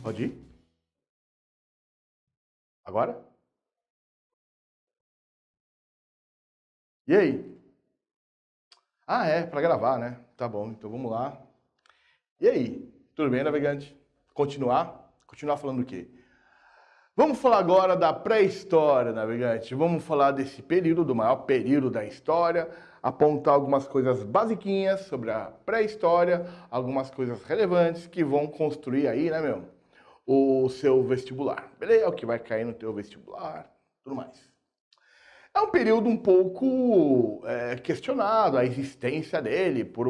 Pode ir? Agora? E aí? Ah, é, para gravar, né? Tá bom, então vamos lá. E aí? Tudo bem, navegante? Continuar? Continuar falando o quê? Vamos falar agora da pré-história, navegante. Vamos falar desse período, do maior período da história, apontar algumas coisas basiquinhas sobre a pré-história, algumas coisas relevantes que vão construir aí, né, meu? O seu vestibular. Beleza? O que vai cair no teu vestibular, tudo mais. É um período um pouco questionado, a existência dele por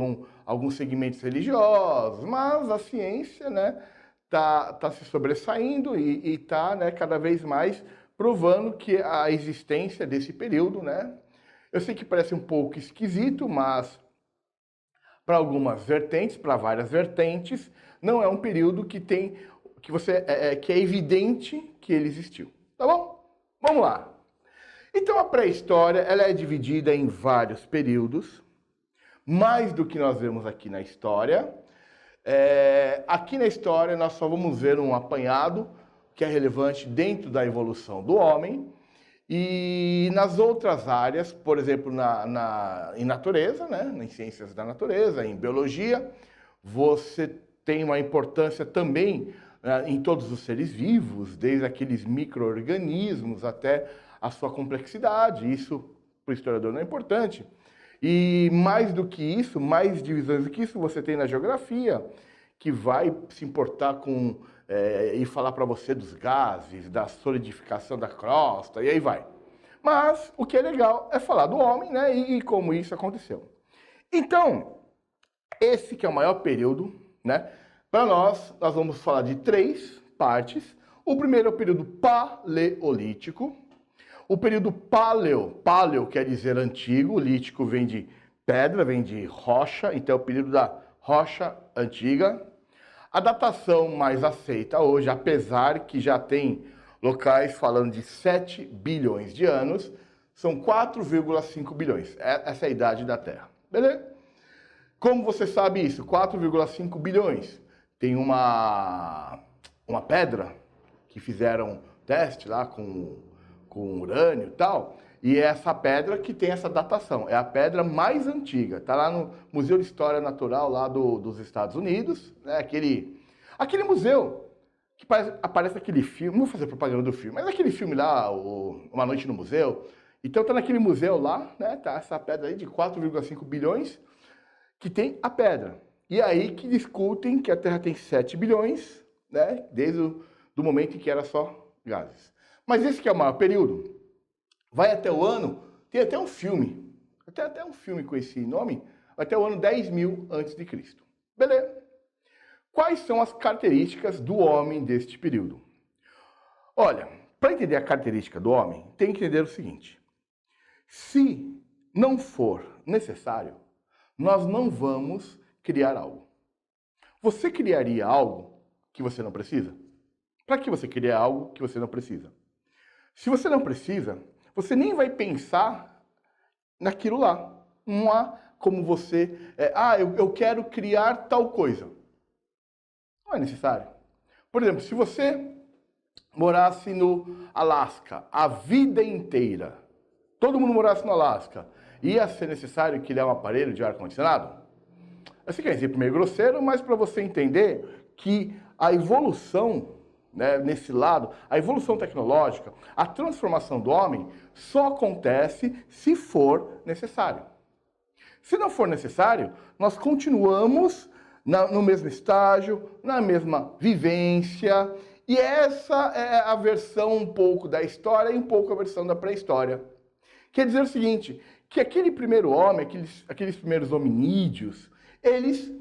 alguns segmentos religiosos, mas a ciência, né, tá se sobressaindo e tá, né, cada vez mais provando que a existência desse período, né, eu sei que parece um pouco esquisito, mas para algumas vertentes, para várias vertentes, não é um período que tem que é evidente que ele existiu. Tá bom? Vamos lá. Então a pré-história ela é dividida em vários períodos, mais do que nós vemos aqui na história. Aqui na história nós só vamos ver um apanhado que é relevante dentro da evolução do homem. E nas outras áreas, por exemplo, em natureza, né, em ciências da natureza, em biologia, você tem uma importância também em todos os seres vivos, desde aqueles micro-organismos até a sua complexidade. Isso, para o historiador, não é importante. E mais do que isso, mais divisões do que isso, você tem na geografia, que vai se importar com e falar para você dos gases, da solidificação da crosta, e aí vai. Mas o que é legal é falar do homem, né, e como isso aconteceu. Então, esse que é o maior período, né, para nós vamos falar de 3 partes. O primeiro é o período paleolítico. O período paleo quer dizer antigo, lítico vem de pedra, vem de rocha, então é o período da rocha antiga. A datação mais aceita hoje, apesar que já tem locais falando de 7 bilhões de anos, são 4,5 bilhões. Essa é a idade da Terra. Beleza? Como você sabe isso? 4,5 bilhões. Tem uma pedra que fizeram teste lá com urânio e tal, e é essa pedra que tem essa datação. É a pedra mais antiga. Está lá no Museu de História Natural lá dos Estados Unidos, né? Aquele museu que aparece aquele filme, não vou fazer propaganda do filme, mas aquele filme lá, Uma Noite no Museu. Então tá naquele museu lá, né? Tá essa pedra aí de 4,5 bilhões que tem a pedra. E aí que discutem que a Terra tem 7 bilhões, né? Desde do momento em que era só gases. Mas esse que é o maior período. Vai até o ano, tem até um filme, até um filme com esse nome, até o ano 10.000 a.C. Beleza? Quais são as características do homem deste período? Olha, para entender a característica do homem, tem que entender o seguinte. Se não for necessário, nós não vamos criar algo. Você criaria algo que você não precisa? Para que você cria algo que você não precisa? Se você não precisa, você nem vai pensar naquilo lá. Não há como você... eu quero criar tal coisa. Não é necessário. Por exemplo, se você morasse no Alasca a vida inteira, todo mundo morasse no Alasca, ia ser necessário criar um aparelho de ar-condicionado? Eu sei que é um exemplo meio grosseiro, mas para você entender que a evolução, né, nesse lado, a evolução tecnológica, a transformação do homem só acontece se for necessário. Se não for necessário, nós continuamos no mesmo estágio, na mesma vivência, e essa é a versão um pouco da história e um pouco a versão da pré-história. Quer dizer o seguinte, que aquele primeiro homem, aqueles primeiros hominídeos, eles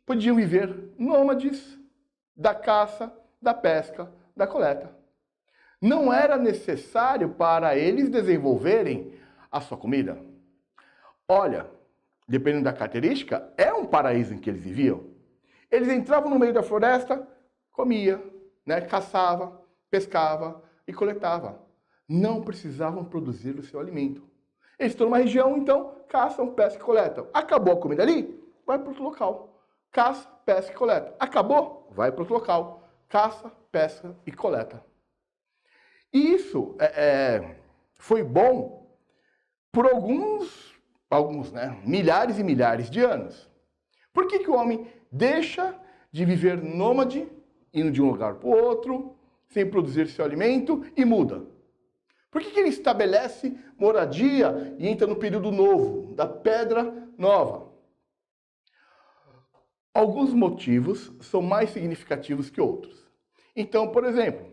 podiam viver nômades da caça, da pesca, da coleta. Não era necessário para eles desenvolverem a sua comida. Olha, dependendo da característica, é um paraíso em que eles viviam. Eles entravam no meio da floresta, comia, né, caçava, pescava e coletava. Não precisavam produzir o seu alimento. Eles estão numa região, então, caçam, pescam e coletam. Acabou a comida ali? Vai para outro local. Caça, pesca e coleta. Acabou? Vai para outro local. caça, pesca e coleta. E isso foi bom por alguns, né, milhares e milhares de anos. Por que o homem deixa de viver nômade, indo de um lugar para o outro, sem produzir seu alimento, e muda? Por que ele estabelece moradia e entra no período novo, da pedra nova? Alguns motivos são mais significativos que outros. Então, por exemplo,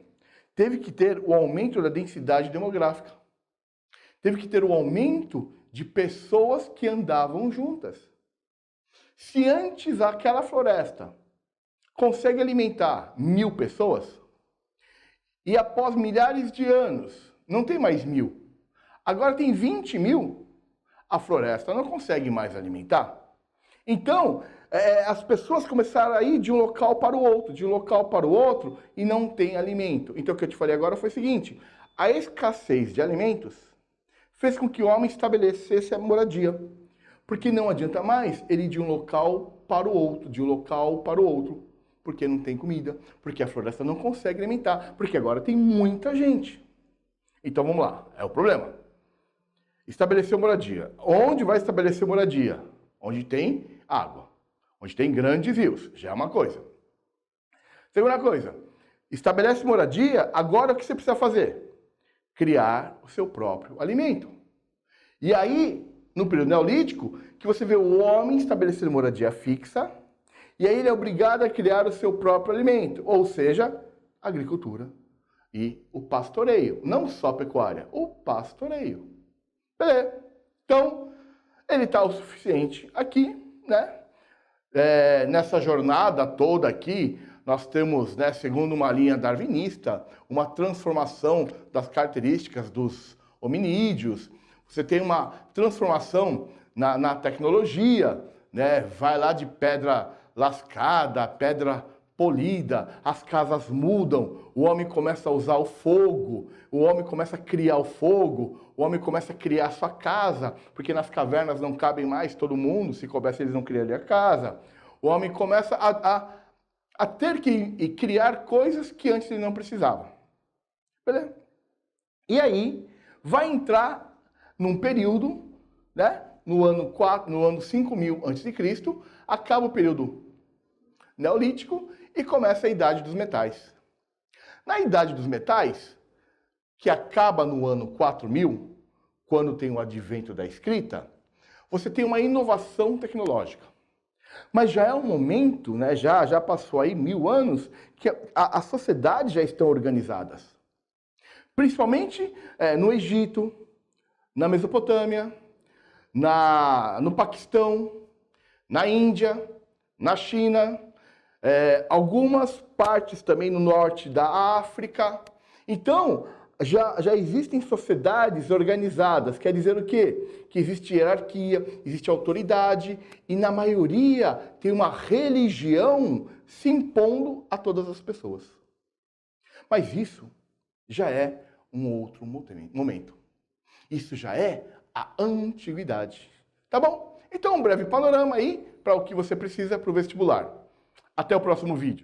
teve que ter o aumento da densidade demográfica. Teve que ter o aumento de pessoas que andavam juntas. Se antes aquela floresta consegue alimentar 1000 pessoas, e após milhares de anos não tem mais 1000, agora tem 20.000, a floresta não consegue mais alimentar. Então, as pessoas começaram a ir de um local para o outro, de um local para o outro, e não tem alimento. Então, o que eu te falei agora foi o seguinte: a escassez de alimentos fez com que o homem estabelecesse a moradia. Porque não adianta mais ele ir de um local para o outro, de um local para o outro. Porque não tem comida, porque a floresta não consegue alimentar, porque agora tem muita gente. Então, vamos lá, é o problema. Estabelecer moradia. Onde vai estabelecer moradia? Onde tem água, onde tem grandes rios, já é uma coisa. Segunda coisa, estabelece moradia, agora o que você precisa fazer? Criar o seu próprio alimento. E aí, no período neolítico, que você vê o homem estabelecer moradia fixa, e aí ele é obrigado a criar o seu próprio alimento, ou seja, a agricultura e o pastoreio. Não só a pecuária, o pastoreio. Beleza? Então, ele está o suficiente aqui, né? Nessa jornada toda aqui, nós temos, né, segundo uma linha darwinista, uma transformação das características dos hominídeos. Você tem uma transformação na tecnologia, né? Vai lá de pedra lascada, pedra polida, as casas mudam, o homem começa a usar o fogo, o homem começa a criar o fogo, o homem começa a criar a sua casa, porque nas cavernas não cabem mais todo mundo, se coubesse eles não criariam a casa. O homem começa a ter que criar coisas que antes ele não precisava. Beleza? E aí vai entrar num período, né, no ano 5000 a.C., acaba o período neolítico e começa a Idade dos Metais. Na Idade dos Metais, que acaba no ano 4000, quando tem o advento da escrita, você tem uma inovação tecnológica. Mas já é um momento, né, já passou aí 1000 anos, que as sociedades já estão organizadas. Principalmente no Egito, na Mesopotâmia, no Paquistão, na Índia, na China, algumas partes também no norte da África. Então, já existem sociedades organizadas, quer dizer o quê? Que existe hierarquia, existe autoridade, e na maioria tem uma religião se impondo a todas as pessoas. Mas isso já é um outro momento. Isso já é a antiguidade. Tá bom? Então, um breve panorama aí para o que você precisa para o vestibular. Até o próximo vídeo.